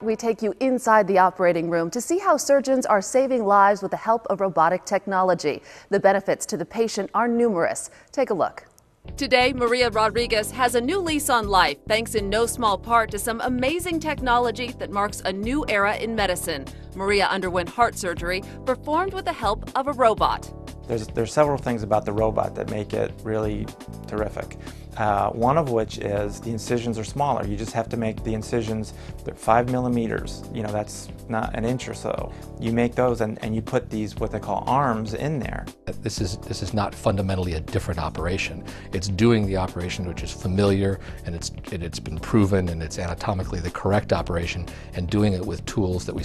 We take you inside the operating room to see how surgeons are saving lives with the help of robotic technology. The benefits to the patient are numerous. Take a look. Today, Maria Rodriguez has a new lease on life, thanks in no small part to some amazing technology that marks a new era in medicine. Maria underwent heart surgery performed with the help of a robot. There's several things about the robot that make it really terrific. One of which is the incisions are smaller. You just have to make the incisions, they're 5 millimeters. You know, that's not an inch or so. You make those and you put these, what they call arms, in there. This is not fundamentally a different operation. It's doing the operation which is familiar, and it's been proven, and it's anatomically the correct operation, and doing it with tools that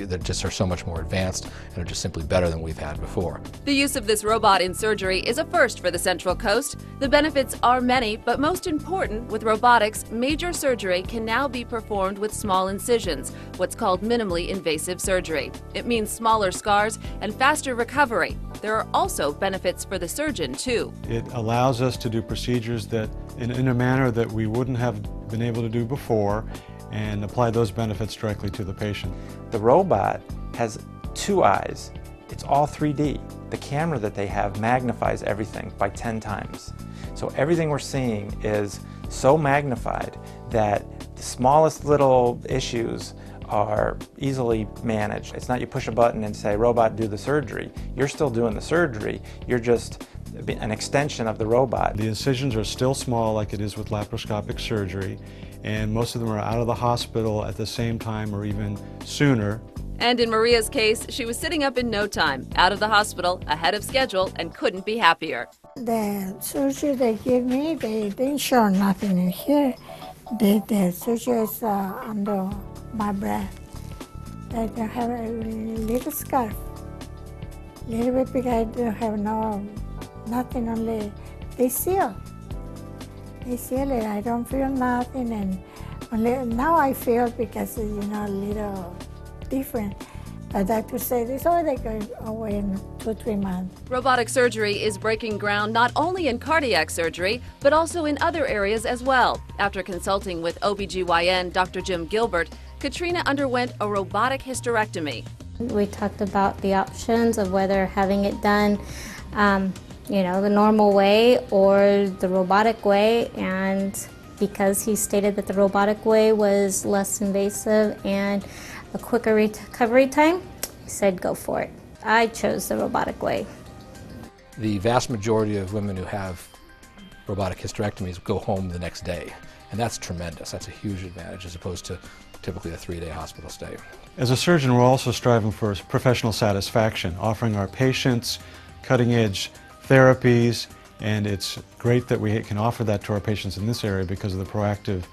that just are so much more advanced and are just simply better than we've had before. The use of this robot in surgery is a first for the Central Coast. The benefits are many, but most important, with robotics, major surgery can now be performed with small incisions, what's called minimally invasive surgery. It means smaller scars and faster recovery. There are also benefits for the surgeon, too. It allows us to do procedures that in a manner that we wouldn't have been able to do before, and apply those benefits directly to the patient. The robot has 2 eyes. It's all 3D. The camera that they have magnifies everything by 10 times. So everything we're seeing is so magnified that the smallest little issues are easily managed. It's not you push a button and say, robot, do the surgery. You're still doing the surgery. You're just an extension of the robot. The incisions are still small, like it is with laparoscopic surgery, and most of them are out of the hospital at the same time or even sooner. And in Maria's case, she was sitting up in no time, out of the hospital, ahead of schedule, and couldn't be happier. The surgery they gave me, they didn't show nothing in here. The surgery is under my breath. I don't have a little scarf, a little bit because I don't have nothing, only they seal. They seal it. I don't feel nothing, and only now I feel because a little different. But doctor said it's all they go away in 2-3 months. Robotic surgery is breaking ground not only in cardiac surgery, but also in other areas as well. After consulting with OBGYN Dr. Jim Gilbert, Katrina underwent a robotic hysterectomy. We talked about the options of whether having it done the normal way or the robotic way, and because he stated that the robotic way was less invasive and a quicker recovery time, he said go for it. I chose the robotic way. The vast majority of women who have robotic hysterectomies go home the next day, and that's tremendous. That's a huge advantage as opposed to typically a 3-day hospital stay. As a surgeon, we're also striving for professional satisfaction, offering our patients cutting-edge therapies, and it's great that we can offer that to our patients in this area because of the proactive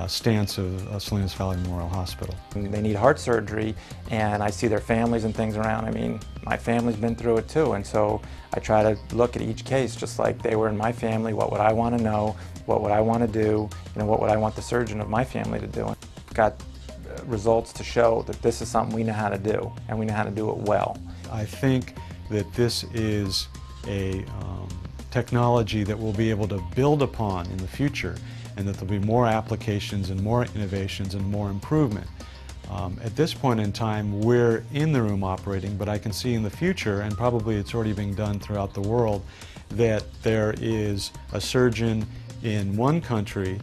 stance of Salinas Valley Memorial Hospital. They need heart surgery, and I see their families and things around. I mean, my family's been through it too, and so I try to look at each case just like they were in my family. What would I want to know? What would I want to do? What would I want the surgeon of my family to do? And got results to show that this is something we know how to do, and we know how to do it well. I think that this is a technology that we'll be able to build upon in the future, and that there'll be more applications and more innovations and more improvement. At this point in time, we're in the room operating, but I can see in the future, and probably it's already being done throughout the world, that there is a surgeon in one country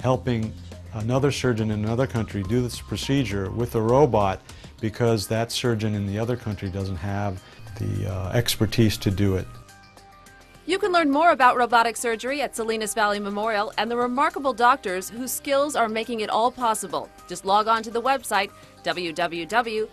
helping another surgeon in another country do this procedure with a robot because that surgeon in the other country doesn't have the expertise to do it. You can learn more about robotic surgery at Salinas Valley Memorial and the remarkable doctors whose skills are making it all possible. Just log on to the website www.svmh.com.